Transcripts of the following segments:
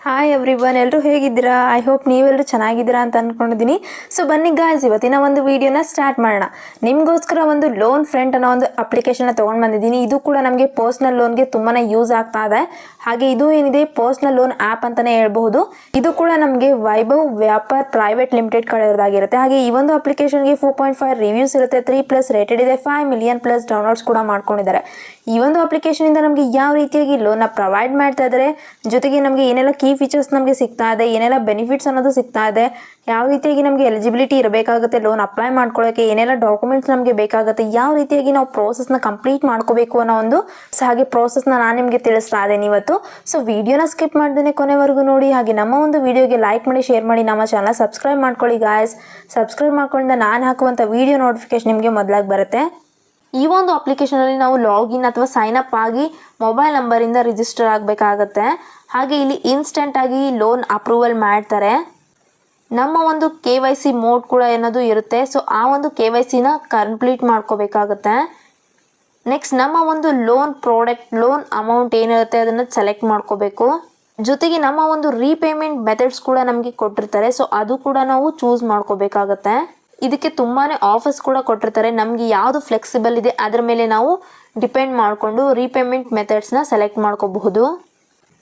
Hi everyone, ಎಲ್ಲರೂ ಹೇಗಿದ್ದೀರಾ? I hope ನೀವೆಲ್ಲರೂ ಚೆನ್ನಾಗಿದ್ದೀರಾ ಅಂತ ಅಂದ್ಕೊಂಡಿದ್ದೀನಿ. ಸೊ ಬನ್ನಿ ಗಾಯ್ಸ್, ಇವತ್ತಿನ ಒಂದು ವಿಡಿಯೋನ ಸ್ಟಾರ್ಟ್ ಮಾಡೋಣ. ನಿಮಗೋಸ್ಕರ ಒಂದು ಲೋನ್ ಫ್ರೆಂಡ್ ಅನ್ನೋ ಒಂದು ಅಪ್ಲಿಕೇಶನ್ನ ತೊಗೊಂಡು ಬಂದಿದ್ದೀನಿ. ಇದು ಕೂಡ ನಮಗೆ ಪರ್ಸ್ನಲ್ ಲೋನ್ಗೆ ತುಂಬಾ ಯೂಸ್ ಆಗ್ತಾ ಇದೆ. ಹಾಗೆ ಇದು ಏನಿದೆ ಪರ್ಸ್ನಲ್ ಲೋನ್ ಆ್ಯಪ್ ಅಂತಲೇ ಹೇಳ್ಬಹುದು. ಇದು ಕೂಡ ನಮಗೆ ವೈಭವ್ ವ್ಯಾಪಾರ್ ಪ್ರೈವೇಟ್ ಲಿಮಿಟೆಡ್ ಕಡೆಯವರಾಗಿರುತ್ತೆ. ಹಾಗೆ ಈ ಒಂದು ಅಪ್ಲಿಕೇಶನ್ಗೆ 4.5 ರಿವ್ಯೂಸ್ ಇರುತ್ತೆ, 3+ ರೇಟೆಡ್ ಇದೆ, 5 ಮಿಲಿಯನ್+ ಡೌನ್ಲೋಡ್ಸ್ ಕೂಡ ಮಾಡ್ಕೊಂಡಿದ್ದಾರೆ. ಈ ಒಂದು ಅಪ್ಲಿಕೇಶನಿಂದ ನಮಗೆ ಯಾವ ರೀತಿಯಾಗಿ ಲೋನ್ನ ಪ್ರೊವೈಡ್ ಮಾಡ್ತಾ ಇದ್ದಾರೆ, ಜೊತೆಗೆ ನಮಗೆ ಏನೆಲ್ಲ ಕೀ ಫೀಚರ್ಸ್ ನಮಗೆ ಸಿಗ್ತಾ ಇದೆ, ಏನೆಲ್ಲ ಬೆನಿಫಿಟ್ಸ್ ಅನ್ನೋದು ಸಿಗ್ತಾ ಇದೆ, ಯಾವ ರೀತಿಯಾಗಿ ನಮಗೆ ಎಲಿಜಿಬಿಲಿಟಿ ಇರಬೇಕಾಗುತ್ತೆ ಲೋನ್ ಅಪ್ಲೈ ಮಾಡ್ಕೊಳ್ಳೋಕ್ಕೆ, ಏನೆಲ್ಲ ಡಾಕ್ಯುಮೆಂಟ್ಸ್ ನಮಗೆ ಬೇಕಾಗುತ್ತೆ, ಯಾವ ರೀತಿಯಾಗಿ ನಾವು ಪ್ರೋಸೆಸ್ನ ಕಂಪ್ಲೀಟ್ ಮಾಡ್ಕೋಬೇಕು ಅನ್ನೋ ಒಂದು ಹಾಗೆ ಪ್ರೋಸೆಸ್ನ ನಾನು ನಿಮಗೆ ತಿಳಿಸ್ತಾ ಇದ್ದೇನೆ ಇವತ್ತು. ಸೊ ವಿಡಿಯೋನ ಸ್ಕಿಪ್ ಮಾಡ್ದೇನೆ ಕೊನೆವರೆಗೂ ನೋಡಿ. ಹಾಗೆ ನಮ್ಮ ಒಂದು ವಿಡಿಯೋಗೆ ಲೈಕ್ ಮಾಡಿ, ಶೇರ್ ಮಾಡಿ, ನಮ್ಮ ಚಾನಲ್ ಸಬ್ಸ್ಕ್ರೈಬ್ ಮಾಡ್ಕೊಳ್ಳಿ ಗಾಯ್ಸ್. ಸಬ್ಸ್ಕ್ರೈಬ್ ಮಾಡ್ಕೊಳ್ಳಿಂದ ನಾನು ಹಾಕುವಂಥ ವಿಡಿಯೋ ನೋಟಿಫಿಕೇಶನ್ ನಿಮಗೆ ಮೊದಲಾಗಿ ಬರುತ್ತೆ. ಈ ಒಂದು ಅಪ್ಲಿಕೇಶನಲ್ಲಿ ನಾವು ಲಾಗಿನ್ ಅಥವಾ ಸೈನ್ ಅಪ್ ಆಗಿ ಮೊಬೈಲ್ ನಂಬರಿಂದ ರಿಜಿಸ್ಟರ್ ಆಗಬೇಕಾಗತ್ತೆ. ಹಾಗೆ ಇಲ್ಲಿ ಇನ್ಸ್ಟೆಂಟ್ ಆಗಿ ಲೋನ್ ಅಪ್ರೂವಲ್ ಮಾಡ್ತಾರೆ. ನಮ್ಮ ಒಂದು KYC ಮೋಡ್ ಕೂಡ ಏನದು ಇರುತ್ತೆ. ಸೊ ಆ ಒಂದು KYCನ ಕಂಪ್ಲೀಟ್ ಮಾಡ್ಕೋಬೇಕಾಗತ್ತೆ. ನೆಕ್ಸ್ಟ್ ನಮ್ಮ ಒಂದು ಲೋನ್ ಪ್ರಾಡಕ್ಟ್, ಲೋನ್ ಅಮೌಂಟ್ ಏನಿರುತ್ತೆ ಅದನ್ನು ಸೆಲೆಕ್ಟ್ ಮಾಡ್ಕೋಬೇಕು. ಜೊತೆಗೆ ನಮ್ಮ ಒಂದು ರೀಪೇಮೆಂಟ್ ಮೆಥಡ್ಸ್ ಕೂಡ ನಮಗೆ ಕೊಟ್ಟಿರ್ತಾರೆ. ಸೊ ಅದು ಕೂಡ ನಾವು ಚೂಸ್ ಮಾಡ್ಕೋಬೇಕಾಗತ್ತೆ. ಇದಕ್ಕೆ ತುಂಬಾ ಆಫರ್ಸ್ ಕೂಡ ಕೊಟ್ಟಿರ್ತಾರೆ. ನಮಗೆ ಯಾವುದು ಫ್ಲೆಕ್ಸಿಬಲ್ ಇದೆ ಅದರ ಮೇಲೆ ನಾವು ಡಿಪೆಂಡ್ ಮಾಡಿಕೊಂಡು ರೀಪೇಮೆಂಟ್ ಮೆಥಡ್ಸ್ನ ಸೆಲೆಕ್ಟ್ ಮಾಡ್ಕೋಬಹುದು.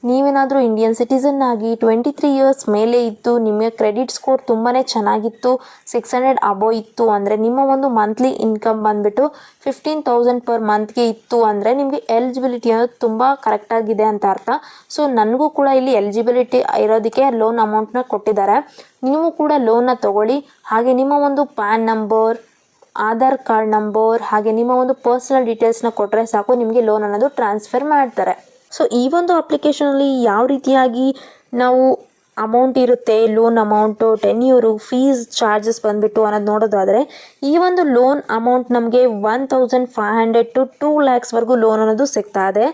ನೀವೇನಾದರೂ ಇಂಡಿಯನ್ ಸಿಟಿಸನ್ ಆಗಿ 23 ಇಯರ್ಸ್ ಮೇಲೆ ಇತ್ತು, ನಿಮಗೆ ಕ್ರೆಡಿಟ್ ಸ್ಕೋರ್ ತುಂಬಾ ಚೆನ್ನಾಗಿತ್ತು, 600 ಅಬೋವ್ ಇತ್ತು ಅಂದರೆ, ನಿಮ್ಮ ಒಂದು ಮಂತ್ಲಿ ಇನ್ಕಮ್ ಬಂದುಬಿಟ್ಟು 15,000 ಪರ್ ಮಂತ್ಗೆ ಇತ್ತು ಅಂದರೆ ನಿಮಗೆ ಎಲಿಜಿಬಿಲಿಟಿ ಅನ್ನೋದು ತುಂಬ ಕರೆಕ್ಟಾಗಿದೆ ಅಂತ ಅರ್ಥ. ಸೊ ನನಗೂ ಕೂಡ ಇಲ್ಲಿ ಎಲಿಜಿಬಿಲಿಟಿ ಇರೋದಕ್ಕೆ ಲೋನ್ ಅಮೌಂಟ್ನ ಕೊಟ್ಟಿದ್ದಾರೆ. ನೀವು ಕೂಡ ಲೋನ್ನ ತಗೊಳ್ಳಿ. ಹಾಗೆ ನಿಮ್ಮ ಒಂದು PAN number, Aadhaar card number, ಹಾಗೆ ನಿಮ್ಮ ಒಂದು ಪರ್ಸನಲ್ ಡೀಟೇಲ್ಸ್ನ ಕೊಟ್ಟರೆ ಸಾಕು, ನಿಮಗೆ ಲೋನ್ ಅನ್ನೋದು ಟ್ರಾನ್ಸ್ಫರ್ ಮಾಡ್ತಾರೆ. ಸೊ ಈ ಒಂದು ಅಪ್ಲಿಕೇಶನಲ್ಲಿ ಯಾವ ರೀತಿಯಾಗಿ ನಾವು ಅಮೌಂಟ್ ಇರುತ್ತೆ, loan amount, tenure, fees, charges ಬಂದುಬಿಟ್ಟು ಅನ್ನೋದು ನೋಡೋದಾದರೆ, ಈ ಒಂದು ಲೋನ್ ಅಮೌಂಟ್ ನಮಗೆ 1,500 to 2 lakhsವರೆಗೂ ಲೋನ್ ಅನ್ನೋದು ಸಿಗ್ತಾ ಇದೆ.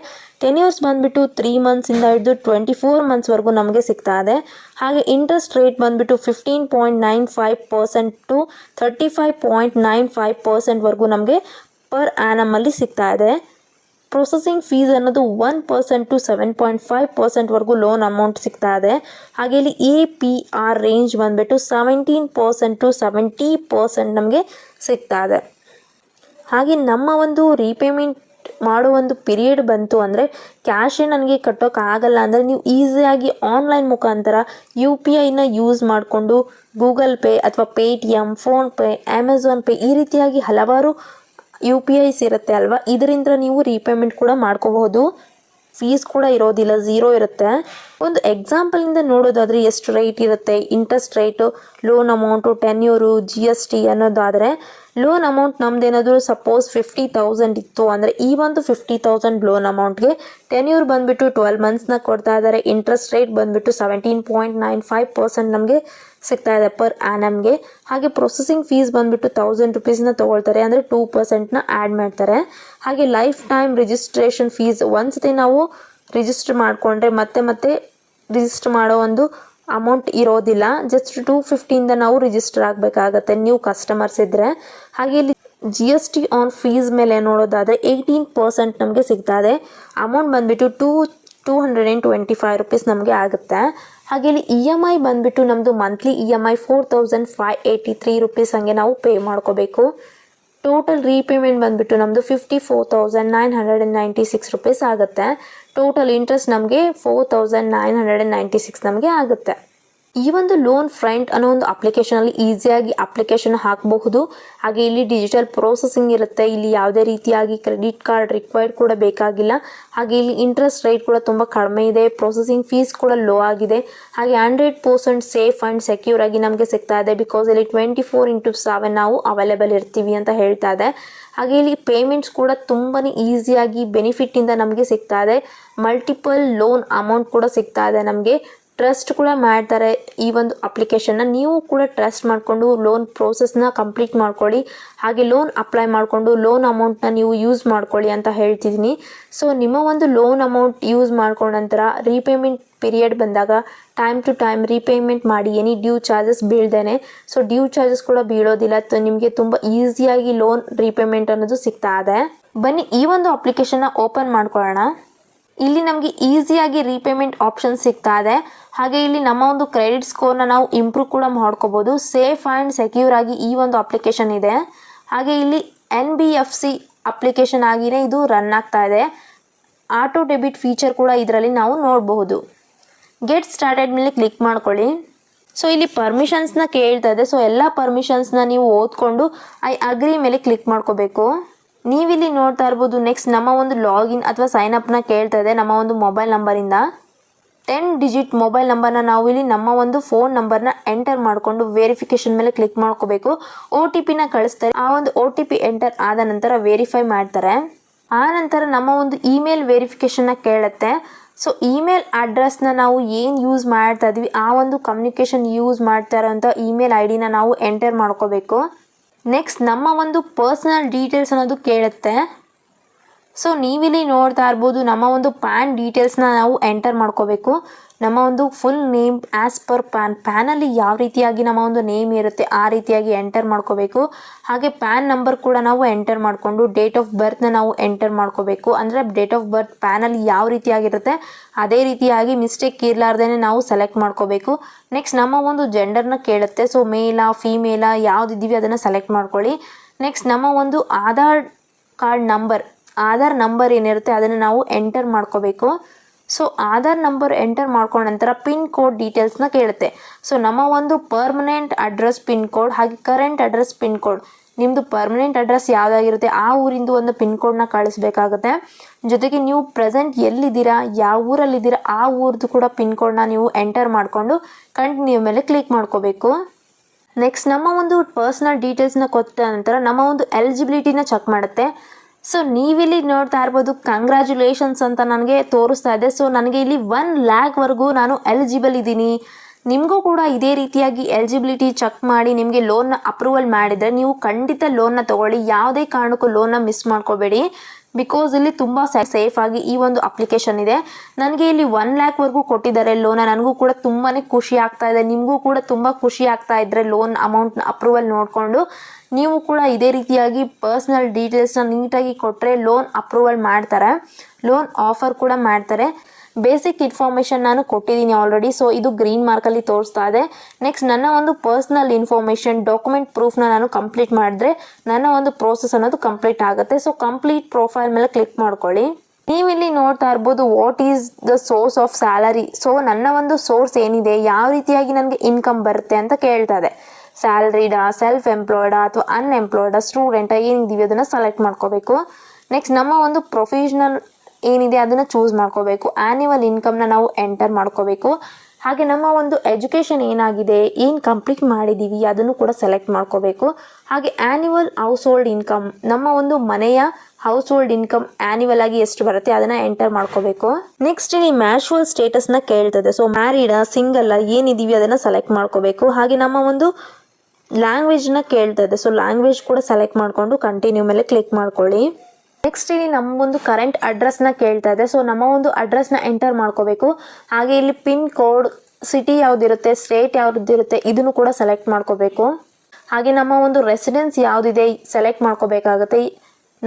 ಟೆನ್ಯೂರ್ಸ್ ಬಂದುಬಿಟ್ಟು 3 ಮಂತ್ಸಿಂದ ಹಿಡಿದು 24 ಮಂತ್ಸ್ವರೆಗೂ ನಮಗೆ ಸಿಗ್ತಾ ಇದೆ. ಹಾಗೆ ಇಂಟ್ರೆಸ್ಟ್ ರೇಟ್ ಬಂದುಬಿಟ್ಟು 15.95% to 35.95% ನಮಗೆ ಪರ್ ಆ್ಯನಮಲ್ಲಿ ಸಿಗ್ತಾ ಇದೆ. ಪ್ರೊಸೆಸಿಂಗ್ ಫೀಸ್ ಅನ್ನೋದು 1% to 7.5% ಲೋನ್ ಅಮೌಂಟ್ ಸಿಗ್ತಾ ಇದೆ. ಹಾಗೆ ಇಲ್ಲಿ APR ರೇಂಜ್ ಬಂದುಬಿಟ್ಟು 17% to 70% ನಮಗೆ ಸಿಗ್ತಾ ಇದೆ. ಹಾಗೆ ನಮ್ಮ ಒಂದು ರೀಪೇಮೆಂಟ್ ಮಾಡೋ ಒಂದು ಪೀರಿಯಡ್ ಬಂತು ಅಂದರೆ, ಕ್ಯಾಶೇ ನನಗೆ ಕಟ್ಟೋಕ್ಕಾಗಲ್ಲ ಅಂದರೆ, ನೀವು ಈಸಿಯಾಗಿ ಆನ್ಲೈನ್ ಮುಖಾಂತರ UPIನ ಯೂಸ್ ಮಾಡಿಕೊಂಡು ಗೂಗಲ್ ಪೇ ಅಥವಾ ಪೇಟಿಎಮ್, ಫೋನ್ಪೇ, ಅಮೆಝಾನ್ ಪೇ ಈ ರೀತಿಯಾಗಿ ಹಲವಾರು UPIs ಇರುತ್ತೆ ಅಲ್ವಾ, ಇದರಿಂದ ನೀವು ರೀಪೇಮೆಂಟ್ ಕೂಡ ಮಾಡ್ಕೋಬಹುದು. ಫೀಸ್ ಕೂಡ ಇರೋದಿಲ್ಲ, 0 ಇರುತ್ತೆ. ಒಂದು ಎಕ್ಸಾಂಪಲಿಂದ ನೋಡೋದಾದರೆ ಎಷ್ಟು ರೇಟ್ ಇರುತ್ತೆ, interest rate, loan amount, tenure, GST ಅನ್ನೋದಾದರೆ, ಲೋನ್ ಅಮೌಂಟ್ ನಮ್ದೇನಾದರೂ ಸಪೋಸ್ 50,000 ಇತ್ತು ಅಂದರೆ, ಈ ಒಂದು 50,000 ಲೋನ್ ಅಮೌಂಟ್ಗೆ ಟೆನ್ಯೂರ್ ಬಂದುಬಿಟ್ಟು 12 ಮಂತ್ಸ್ನ ಕೊಡ್ತಾ ಇದ್ದಾರೆ. ಇಂಟ್ರೆಸ್ಟ್ ರೇಟ್ ಬಂದುಬಿಟ್ಟು 17.95% ನಮಗೆ ಸಿಗ್ತಾ ಇದೆ ಪರ್ ಆ್ಯನಮ್ಗೆ. ಹಾಗೆ ಪ್ರೊಸೆಸಿಂಗ್ ಫೀಸ್ ಬಂದುಬಿಟ್ಟು 1,000 ರೂಪೀಸ್ನ ತೊಗೊಳ್ತಾರೆ, ಅಂದರೆ 2%ನ ಆ್ಯಡ್ ಮಾಡ್ತಾರೆ. ಹಾಗೆ ಲೈಫ್ ಟೈಮ್ ರಿಜಿಸ್ಟ್ರೇಷನ್ ಫೀಸ್, ಒಂದ್ಸತಿ ನಾವು ರಿಜಿಸ್ಟರ್ ಮಾಡಿಕೊಂಡ್ರೆ ಮತ್ತೆ ರಿಜಿಸ್ಟರ್ ಮಾಡೋ ಒಂದು ಅಮೌಂಟ್ ಇರೋದಿಲ್ಲ. ಜಸ್ಟ್ 250ಇಂದ ನಾವು ರಿಜಿಸ್ಟರ್ ಆಗಬೇಕಾಗತ್ತೆ ನ್ಯೂ ಕಸ್ಟಮರ್ಸ್ ಇದ್ದರೆ. ಹಾಗೆ ಇಲ್ಲಿ GST ಆನ್ ಫೀಸ್ ಮೇಲೆ ನೋಡೋದಾದರೆ 18% ನಮಗೆ ಸಿಗ್ತಾ ಇದೆ. ಅಮೌಂಟ್ ಬಂದುಬಿಟ್ಟು 225 ರೂಪೀಸ್ ನಮಗೆ ಆಗುತ್ತೆ. ಹಾಗೆ ಇಲ್ಲಿ EMI ಬಂದುಬಿಟ್ಟು ನಮ್ಮದು ಮಂತ್ಲಿ EMI 4,583 ರೂಪೀಸ್ ಹಂಗೆ ನಾವು ಪೇ ಮಾಡ್ಕೋಬೇಕು. ಟೋಟಲ್ ರೀಪೇಮೆಂಟ್ ಬಂದುಬಿಟ್ಟು ನಮ್ಮದು 54,996 ರೂಪೀಸ್ ಆಗುತ್ತೆ. ಟೋಟಲ್ ಇಂಟ್ರೆಸ್ಟ್ ನಮಗೆ 4,996 ನಮಗೆ ಆಗುತ್ತೆ. ಈ ಒಂದು ಲೋನ್ ಫ್ರೆಂಡ್ ಅನ್ನೋ ಒಂದು ಅಪ್ಲಿಕೇಶನಲ್ಲಿ ಈಸಿಯಾಗಿ ಅಪ್ಲಿಕೇಶನ್ ಹಾಕಬಹುದು. ಹಾಗೆ ಇಲ್ಲಿ ಡಿಜಿಟಲ್ ಪ್ರೋಸೆಸಿಂಗ್ ಇರುತ್ತೆ. ಇಲ್ಲಿ ಯಾವುದೇ ರೀತಿಯಾಗಿ ಕ್ರೆಡಿಟ್ ಕಾರ್ಡ್ ರಿಕ್ವೈರ್ಡ್ ಕೂಡ ಬೇಕಾಗಿಲ್ಲ. ಹಾಗೆ ಇಲ್ಲಿ ಇಂಟ್ರೆಸ್ಟ್ ರೇಟ್ ಕೂಡ ತುಂಬ ಕಡಿಮೆ ಇದೆ. ಪ್ರೊಸೆಸಿಂಗ್ ಫೀಸ್ ಕೂಡ ಲೋ ಆಗಿದೆ. ಹಾಗೆ 100% ಸೇಫ್ ಆ್ಯಂಡ್ ಸೆಕ್ಯೂರ್ ಆಗಿ ನಮಗೆ ಸಿಗ್ತಾ ಇದೆ. ಬಿಕಾಸ್ ಇಲ್ಲಿ 24/7 ನಾವು ಅವೈಲೇಬಲ್ ಇರ್ತೀವಿ ಅಂತ ಹೇಳ್ತಾ ಇದೆ. ಹಾಗೆ ಇಲ್ಲಿ ಪೇಮೆಂಟ್ಸ್ ಕೂಡ ತುಂಬಾ ಈಸಿಯಾಗಿ ಬೆನಿಫಿಟ್ಟಿಂದ ನಮಗೆ ಸಿಗ್ತಾ ಇದೆ. ಮಲ್ಟಿಪಲ್ ಲೋನ್ ಅಮೌಂಟ್ ಕೂಡ ಸಿಗ್ತಾ ಇದೆ ನಮಗೆ. ಟ್ರಸ್ಟ್ ಕೂಡ ಮಾಡ್ತಾರೆ ಈ ಒಂದು ಅಪ್ಲಿಕೇಶನ್ನ. ನೀವು ಕೂಡ ಟ್ರಸ್ಟ್ ಮಾಡಿಕೊಂಡು ಲೋನ್ ಪ್ರೋಸೆಸ್ನ ಕಂಪ್ಲೀಟ್ ಮಾಡ್ಕೊಳ್ಳಿ. ಹಾಗೆ ಲೋನ್ ಅಪ್ಲೈ ಮಾಡಿಕೊಂಡು ಲೋನ್ ಅಮೌಂಟ್ನ ನೀವು ಯೂಸ್ ಮಾಡ್ಕೊಳ್ಳಿ ಅಂತ ಹೇಳ್ತಿದ್ದೀನಿ. ಸೊ ನಿಮ್ಮ ಒಂದು ಲೋನ್ ಅಮೌಂಟ್ ಯೂಸ್ ಮಾಡ್ಕೊಂಡ ನಂತರ ರೀಪೇಮೆಂಟ್ ಪೀರಿಯಡ್ ಬಂದಾಗ ಟೈಮ್ ಟು ಟೈಮ್ ರೀಪೇಮೆಂಟ್ ಮಾಡಿ, ಎನಿ ಡ್ಯೂ ಚಾರ್ಜಸ್ ಬೀಳ್ದೇನೆ. ಸೊ ಡ್ಯೂ ಚಾರ್ಜಸ್ ಕೂಡ ಬೀಳೋದಿಲ್ಲ. ನಿಮಗೆ ತುಂಬ ಈಸಿಯಾಗಿ ಲೋನ್ ರೀಪೇಮೆಂಟ್ ಅನ್ನೋದು ಸಿಗ್ತಾ ಇದೆ. ಬನ್ನಿ ಈ ಒಂದು ಅಪ್ಲಿಕೇಶನ್ನ ಓಪನ್ ಮಾಡ್ಕೊಳ್ಳೋಣ. ಇಲ್ಲಿ ನಮಗೆ ಈಸಿಯಾಗಿ ರೀಪೇಮೆಂಟ್ ಆಪ್ಷನ್ ಸಿಗ್ತಾ ಇದೆ. ಹಾಗೆ ಇಲ್ಲಿ ನಮ್ಮ ಒಂದು ಕ್ರೆಡಿಟ್ ಸ್ಕೋರ್ನ ನಾವು ಇಂಪ್ರೂವ್ ಕೂಡ ಮಾಡ್ಕೋಬೋದು. ಸೇಫ್ ಆ್ಯಂಡ್ ಸೆಕ್ಯೂರ್ ಆಗಿ ಈ ಒಂದು ಅಪ್ಲಿಕೇಶನ್ ಇದೆ. ಹಾಗೆ ಇಲ್ಲಿ NBFC ಅಪ್ಲಿಕೇಶನ್ ಆಗಿನೇ ಇದು ರನ್ ಆಗ್ತಾ ಇದೆ. ಆಟೋ ಡೆಬಿಟ್ ಫೀಚರ್ ಕೂಡ ಇದರಲ್ಲಿ ನಾವು ನೋಡಬಹುದು. ಗೆಟ್ ಸ್ಟಾರ್ಟೆಡ್ ಮೇಲೆ ಕ್ಲಿಕ್ ಮಾಡ್ಕೊಳ್ಳಿ. ಸೊ ಇಲ್ಲಿ ಪರ್ಮಿಷನ್ಸ್ನ ಕೇಳ್ತಾ ಇದೆ. ಸೊ ಎಲ್ಲ ಪರ್ಮಿಷನ್ಸ್ನ ನೀವು ಓದ್ಕೊಂಡು ಐ ಅಗ್ರಿ ಮೇಲೆ ಕ್ಲಿಕ್ ಮಾಡ್ಕೋಬೇಕು. ನೀವಿಲ್ಲಿ ನೋಡ್ತಾ ಇರ್ಬೋದು ನೆಕ್ಸ್ಟ್ ನಮ್ಮ ಒಂದು ಲಾಗಿನ್ ಅಥವಾ ಸೈನ್ ಅಪ್ನ ಕೇಳ್ತಾ ಇದೆ ನಮ್ಮ ಒಂದು ಮೊಬೈಲ್ ನಂಬರಿಂದ. 10 ಡಿಜಿಟ್ ಮೊಬೈಲ್ ನಂಬರ್ನ ನಾವು ಇಲ್ಲಿ ನಮ್ಮ ಒಂದು ಫೋನ್ ನಂಬರ್ನ ಎಂಟರ್ ಮಾಡಿಕೊಂಡು ವೆರಿಫಿಕೇಶನ್ ಮೇಲೆ ಕ್ಲಿಕ್ ಮಾಡ್ಕೋಬೇಕು. OTPನ ಕಳಿಸ್ತಾರೆ. ಆ ಒಂದು OTP ಎಂಟರ್ ಆದ ನಂತರ ವೆರಿಫೈ ಮಾಡ್ತಾರೆ. ಆ ನಂತರ ನಮ್ಮ ಒಂದು ಇಮೇಲ್ ವೆರಿಫಿಕೇಷನ್ನ ಕೇಳುತ್ತೆ. ಸೊ ಇಮೇಲ್ ಅಡ್ರೆಸ್ನ ನಾವು ಏನು ಯೂಸ್ ಮಾಡ್ತಾ ಇದ್ವಿ ಆ ಒಂದು ಕಮ್ಯುನಿಕೇಷನ್ ಯೂಸ್ ಮಾಡ್ತಾ ಇರೋಂಥ ಇಮೇಲ್ ID ನ ನಾವು ಎಂಟರ್ ಮಾಡ್ಕೋಬೇಕು. ನೆಕ್ಸ್ಟ್ ನಮ್ಮ ಒಂದು ಪರ್ಸನಲ್ ಡೀಟೇಲ್ಸ್ ಅನ್ನೋದು ಕೇಳುತ್ತೆ. ಸೊ ನೀವಿಲ್ಲಿ ನೋಡ್ತಾ ಇರ್ಬೋದು ನಮ್ಮ ಒಂದು ಪ್ಯಾನ್ ಡೀಟೇಲ್ಸ್ನ ನಾವು ಎಂಟರ್ ಮಾಡ್ಕೋಬೇಕು. ನಮ್ಮ ಒಂದು ಫುಲ್ ನೇಮ್ ಆ್ಯಸ್ ಪರ್ ಪ್ಯಾನಲ್ಲಿ ಯಾವ ರೀತಿಯಾಗಿ ನಮ್ಮ ಒಂದು ನೇಮ್ ಇರುತ್ತೆ ಆ ರೀತಿಯಾಗಿ ಎಂಟರ್ ಮಾಡ್ಕೋಬೇಕು. ಹಾಗೆ ಪ್ಯಾನ್ ನಂಬರ್ ಕೂಡ ನಾವು ಎಂಟರ್ ಮಾಡಿಕೊಂಡು ಡೇಟ್ ಆಫ್ ಬರ್ತ್ನ ನಾವು ಎಂಟರ್ ಮಾಡ್ಕೋಬೇಕು. ಅಂದರೆ ಡೇಟ್ ಆಫ್ ಬರ್ತ್ ಪ್ಯಾನಲ್ಲಿ ಯಾವ ರೀತಿಯಾಗಿರುತ್ತೆ ಅದೇ ರೀತಿಯಾಗಿ ಮಿಸ್ಟೇಕ್ ಇರಲಾರ್ದೇ ನಾವು ಸೆಲೆಕ್ಟ್ ಮಾಡ್ಕೋಬೇಕು. ನೆಕ್ಸ್ಟ್ ನಮ್ಮ ಒಂದು ಜೆಂಡರ್ನ ಕೇಳುತ್ತೆ. ಸೊ ಮೇಲಾ ಫೀಮೇಲಾ ಯಾವುದಿದ್ದೀವಿ ಅದನ್ನು ಸೆಲೆಕ್ಟ್ ಮಾಡ್ಕೊಳ್ಳಿ. ನೆಕ್ಸ್ಟ್ ನಮ್ಮ ಒಂದು ಆಧಾರ್ ನಂಬರ್ ಏನಿರುತ್ತೆ ಅದನ್ನು ನಾವು ಎಂಟರ್ ಮಾಡ್ಕೋಬೇಕು. ಸೊ ಆಧಾರ್ ನಂಬರ್ ಎಂಟರ್ ಮಾಡ್ಕೊಂಡ ನಂತರ ಪಿನ್ ಕೋಡ್ ಡೀಟೇಲ್ಸ್ನ ಕೇಳುತ್ತೆ. ಸೊ ನಮ್ಮ ಒಂದು ಪರ್ಮನೆಂಟ್ ಅಡ್ರೆಸ್ ಪಿನ್ ಕೋಡ್ ಹಾಗೆ ಕರೆಂಟ್ ಅಡ್ರೆಸ್ ಪಿನ್ ಕೋಡ್, ನಿಮ್ಮದು ಪರ್ಮನೆಂಟ್ ಅಡ್ರೆಸ್ ಯಾವುದಾಗಿರುತ್ತೆ ಆ ಊರಿಂದು ಒಂದು ಪಿನ್ ಕೋಡ್ನ ಕಳಿಸ್ಬೇಕಾಗುತ್ತೆ. ಜೊತೆಗೆ ನೀವು ಪ್ರೆಸೆಂಟ್ ಎಲ್ಲಿದ್ದೀರಾ ಯಾವ ಊರಲ್ಲಿದ್ದೀರಾ ಆ ಊರದ್ದು ಕೂಡ ಪಿನ್ ಕೋಡ್ನ ನೀವು ಎಂಟರ್ ಮಾಡಿಕೊಂಡು ಕಂಟಿನ್ಯೂ ಮೇಲೆ ಕ್ಲಿಕ್ ಮಾಡ್ಕೋಬೇಕು. ನೆಕ್ಸ್ಟ್ ನಮ್ಮ ಒಂದು ಪರ್ಸನಲ್ ಡೀಟೇಲ್ಸ್ನ ಕೊಟ್ಟ ನಂತರ ನಮ್ಮ ಒಂದು ಎಲಿಜಿಬಿಲಿಟಿನ ಚೆಕ್ ಮಾಡುತ್ತೆ. ಸೊ ನೀವಿಲ್ಲಿ ನೋಡ್ತಾ ಇರ್ಬೋದು ಕಂಗ್ರ್ಯಾಚುಲೇಷನ್ಸ್ ಅಂತ ನನಗೆ ತೋರಿಸ್ತಾ ಇದೆ. ಸೊ ನನಗೆ ಇಲ್ಲಿ 1 ಲ್ಯಾಕ್ವರೆಗೂ ನಾನು ಎಲಿಜಿಬಲ್ ಇದ್ದೀನಿ. ನಿಮಗೂ ಕೂಡ ಇದೇ ರೀತಿಯಾಗಿ ಎಲಿಜಿಬಿಲಿಟಿ ಚೆಕ್ ಮಾಡಿ ನಿಮಗೆ ಲೋನ್ನ ಅಪ್ರೂವಲ್ ಮಾಡಿದರೆ ನೀವು ಖಂಡಿತ ಲೋನ್ನ ತೊಗೊಳ್ಳಿ. ಯಾವುದೇ ಕಾರಣಕ್ಕೂ ಲೋನ್ನ ಮಿಸ್ ಮಾಡ್ಕೋಬೇಡಿ. ಬಿಕಾಸ್ ಇಲ್ಲಿ ತುಂಬ ಸೇಫ್ ಆಗಿ ಈ ಒಂದು ಅಪ್ಲಿಕೇಶನ್ ಇದೆ. ನನಗೆ ಇಲ್ಲಿ 1 ಲ್ಯಾಕ್ವರೆಗೂ ಕೊಟ್ಟಿದ್ದಾರೆ ಲೋನ. ನನಗೂ ಕೂಡ ತುಂಬಾ ಖುಷಿ ಆಗ್ತಾ ಇದೆ. ನಿಮಗೂ ಕೂಡ ತುಂಬ ಖುಷಿ ಆಗ್ತಾ ಇದ್ದರೆ ಲೋನ್ ಅಮೌಂಟ್ನ ಅಪ್ರೂವಲ್ ನೋಡಿಕೊಂಡು ನೀವು ಕೂಡ ಇದೇ ರೀತಿಯಾಗಿ ಪರ್ಸ್ನಲ್ ಡೀಟೇಲ್ಸ್ನ ನೀಟಾಗಿ ಕೊಟ್ಟರೆ ಲೋನ್ ಅಪ್ರೂವಲ್ ಮಾಡ್ತಾರೆ, ಲೋನ್ ಆಫರ್ ಕೂಡ ಮಾಡ್ತಾರೆ. ಬೇಸಿಕ್ ಇನ್ಫಾರ್ಮೇಷನ್ ನಾನು ಕೊಟ್ಟಿದ್ದೀನಿ ಆಲ್ರೆಡಿ. ಸೊ ಇದು ಗ್ರೀನ್ ಮಾರ್ಕಲ್ಲಿ ತೋರಿಸ್ತಾ ಇದೆ. ನೆಕ್ಸ್ಟ್ ನನ್ನ ಒಂದು ಪರ್ಸ್ನಲ್ ಇನ್ಫಾರ್ಮೇಷನ್ ಡಾಕ್ಯುಮೆಂಟ್ ಪ್ರೂಫ್ನ ನಾನು ಕಂಪ್ಲೀಟ್ ಮಾಡಿದ್ರೆ ನನ್ನ ಒಂದು ಪ್ರೋಸೆಸ್ ಅನ್ನೋದು ಕಂಪ್ಲೀಟ್ ಆಗುತ್ತೆ. ಸೊ ಕಂಪ್ಲೀಟ್ ಪ್ರೊಫೈಲ್ ಮೇಲೆ ಕ್ಲಿಕ್ ಮಾಡ್ಕೊಳ್ಳಿ. ನೀವಿಲ್ಲಿ ನೋಡ್ತಾ ಇರ್ಬೋದು what is the source of salary. So ನನ್ನ ಒಂದು ಸೋರ್ಸ್ ಏನಿದೆ ಯಾವ ರೀತಿಯಾಗಿ ನನಗೆ ಇನ್ಕಮ್ ಬರುತ್ತೆ ಅಂತ ಕೇಳ್ತಾ ಇದೆ. ಸ್ಯಾಲ್ರಿಡಾ, ಸೆಲ್ಫ್ ಎಂಪ್ಲಾಯ್ಡಾ ಅಥವಾ ಅನ್ಎಂಪ್ಲಾಯ್ಡಾ, ಸ್ಟೂಡೆಂಟಾ ಏನಿದೀವಿ ಅದನ್ನು ಸೆಲೆಕ್ಟ್ ಮಾಡ್ಕೋಬೇಕು. ನೆಕ್ಸ್ಟ್ ನಮ್ಮ ಒಂದು ಪ್ರೊಫೆಷ್ನಲ್ ಏನಿದೆ ಅದನ್ನು ಚೂಸ್ ಮಾಡ್ಕೋಬೇಕು. ಆ್ಯನ್ಯುವಲ್ ಇನ್ಕಮ್ನ ನಾವು ಎಂಟರ್ ಮಾಡ್ಕೋಬೇಕು. ಹಾಗೆ ನಮ್ಮ ಒಂದು ಎಜುಕೇಷನ್ ಏನಾಗಿದೆ ಏನು ಕಂಪ್ಲೀಟ್ ಮಾಡಿದ್ದೀವಿ ಅದನ್ನು ಕೂಡ ಸೆಲೆಕ್ಟ್ ಮಾಡ್ಕೋಬೇಕು. ಹಾಗೆ ಆ್ಯನ್ಯುವಲ್ ಹೌಸ್ ಹೋಲ್ಡ್ ಇನ್ಕಮ್, ನಮ್ಮ ಒಂದು ಮನೆಯ ಹೌಸ್ ಹೋಲ್ಡ್ ಇನ್ಕಮ್ ಆ್ಯನ್ಯುವಲ್ ಆಗಿ ಎಷ್ಟು ಬರುತ್ತೆ ಅದನ್ನು ಎಂಟರ್ ಮಾಡ್ಕೋಬೇಕು. ನೆಕ್ಸ್ಟ್ ಇಲ್ಲಿ ಮ್ಯಾಚುವಲ್ ಸ್ಟೇಟಸ್ನ ಕೇಳ್ತದೆ. ಸೊ ಮ್ಯಾರಿಡಾ ಸಿಂಗಲ್ಲ ಏನಿದ್ದೀವಿ ಅದನ್ನು ಸೆಲೆಕ್ಟ್ ಮಾಡ್ಕೋಬೇಕು. ಹಾಗೆ ನಮ್ಮ ಒಂದು ಲ್ಯಾಂಗ್ವೇಜ್ನ ಕೇಳ್ತದೆ. ಸೊ ಲ್ಯಾಂಗ್ವೇಜ್ ಕೂಡ ಸೆಲೆಕ್ಟ್ ಮಾಡಿಕೊಂಡು ಕಂಟಿನ್ಯೂ ಮೇಲೆ ಕ್ಲಿಕ್ ಮಾಡ್ಕೊಳ್ಳಿ. ನೆಕ್ಸ್ಟ್ ಇಲ್ಲಿ ನಮ್ಮ ಒಂದು ಕರೆಂಟ್ ಅಡ್ರೆಸ್ನ ಕೇಳ್ತಾ ಇದೆ. ಸೊ ನಮ್ಮ ಒಂದು ಅಡ್ರೆಸ್ನ ಎಂಟರ್ ಮಾಡ್ಕೋಬೇಕು. ಹಾಗೆ ಇಲ್ಲಿ ಪಿನ್ ಕೋಡ್, ಸಿಟಿ ಯಾವುದಿರುತ್ತೆ, ಸ್ಟೇಟ್ ಯಾವುದಿರುತ್ತೆ ಇದನ್ನು ಕೂಡ ಸೆಲೆಕ್ಟ್ ಮಾಡ್ಕೋಬೇಕು. ಹಾಗೆ ನಮ್ಮ ಒಂದು ರೆಸಿಡೆನ್ಸ್ ಯಾವುದಿದೆ ಸೆಲೆಕ್ಟ್ ಮಾಡ್ಕೋಬೇಕಾಗುತ್ತೆ.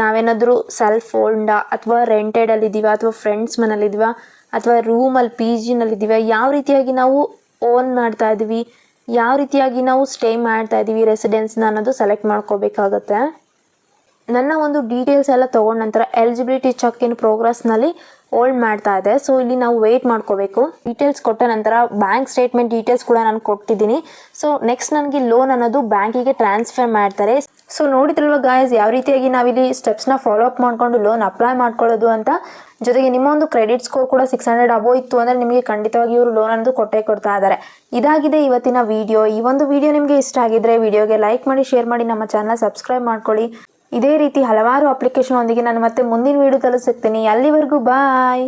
ನಾವೇನಾದರೂ ಸೆಲ್ಫ್ ಓನ್ಡಾ ಅಥವಾ ರೆಂಟೆಡಲ್ಲಿದ್ದೀವ ಅಥವಾ ಫ್ರೆಂಡ್ಸ್ ಮನೇಲಿದ್ದೀವ ಅಥವಾ ರೂಮಲ್ಲಿ PGನಲ್ಲಿದ್ದೀವ, ಯಾವ ರೀತಿಯಾಗಿ ನಾವು ಓನ್ ಮಾಡ್ತಾ ಇದ್ದೀವಿ, ಯಾವ ರೀತಿಯಾಗಿ ನಾವು ಸ್ಟೇ ಮಾಡ್ತಾ ಇದ್ದೀವಿ ರೆಸಿಡೆನ್ಸ್ನ ಅನ್ನೋದು ಸೆಲೆಕ್ಟ್ ಮಾಡ್ಕೋಬೇಕಾಗತ್ತೆ. ನನ್ನ ಒಂದು ಡೀಟೇಲ್ಸ್ ಎಲ್ಲ ತೊಗೊಂಡ ನಂತರ ಎಲಿಜಿಬಿಲಿಟಿ ಚೆಕ್ ಇನ್ ಪ್ರೋಗ್ರೆಸ್ನಲ್ಲಿ ಹೋಲ್ಡ್ ಮಾಡ್ತಾ ಇದೆ. ಸೊ ಇಲ್ಲಿ ನಾವು ವೆಯ್ಟ್ ಮಾಡ್ಕೋಬೇಕು. ಡೀಟೇಲ್ಸ್ ಕೊಟ್ಟ ನಂತರ ಬ್ಯಾಂಕ್ ಸ್ಟೇಟ್ಮೆಂಟ್ ಡೀಟೇಲ್ಸ್ ಕೂಡ ನಾನು ಕೊಟ್ಟಿದ್ದೀನಿ. ಸೊ ನೆಕ್ಸ್ಟ್ ನನಗೆ ಲೋನ್ ಅನ್ನೋದು ಬ್ಯಾಂಕಿಗೆ ಟ್ರಾನ್ಸ್ಫರ್ ಮಾಡ್ತಾರೆ. ಸೊ ನೋಡಿದ್ರಲ್ವ ಗಾಯ್ಸ್ ಯಾವ ರೀತಿಯಾಗಿ ನಾವಿಲ್ಲಿ ಸ್ಟೆಪ್ಸ್ನ ಫಾಲೋ ಅಪ್ ಮಾಡಿಕೊಂಡು ಲೋನ್ ಅಪ್ಲೈ ಮಾಡ್ಕೊಳ್ಳೋದು ಅಂತ. ಜೊತೆಗೆ ನಿಮ್ಮ ಒಂದು ಕ್ರೆಡಿಟ್ ಸ್ಕೋರ್ ಕೂಡ 600 ಅಬೋ ಇತ್ತು ಅಂದರೆ ನಿಮಗೆ ಖಂಡಿತವಾಗಿ ಇವರು ಲೋನ್ ಅನ್ನೋದು ಕೊಡ್ತಾ ಇದ್ದಾರೆ. ಇದಾಗಿದೆ ಇವತ್ತಿನ ವಿಡಿಯೋ. ಈ ಒಂದು ವಿಡಿಯೋ ನಿಮಗೆ ಇಷ್ಟ ಆಗಿದ್ರೆ ವಿಡಿಯೋಗೆ ಲೈಕ್ ಮಾಡಿ, ಶೇರ್ ಮಾಡಿ, ನಮ್ಮ ಚಾನಲ್ ಸಬ್ಸ್ಕ್ರೈಬ್ ಮಾಡ್ಕೊಳ್ಳಿ. ಇದೇ ರೀತಿ ಹಲವಾರು ಅಪ್ಲಿಕೇಶನ್ ಒಂದಿಗೆ ನಾನು ಮತ್ತೆ ಮುಂದಿನ ವಿಡಿಯೋದಲ್ಲಿ ಸಿಗ್ತೀನಿ. ಅಲ್ಲಿವರೆಗೂ ಬಾಯ್.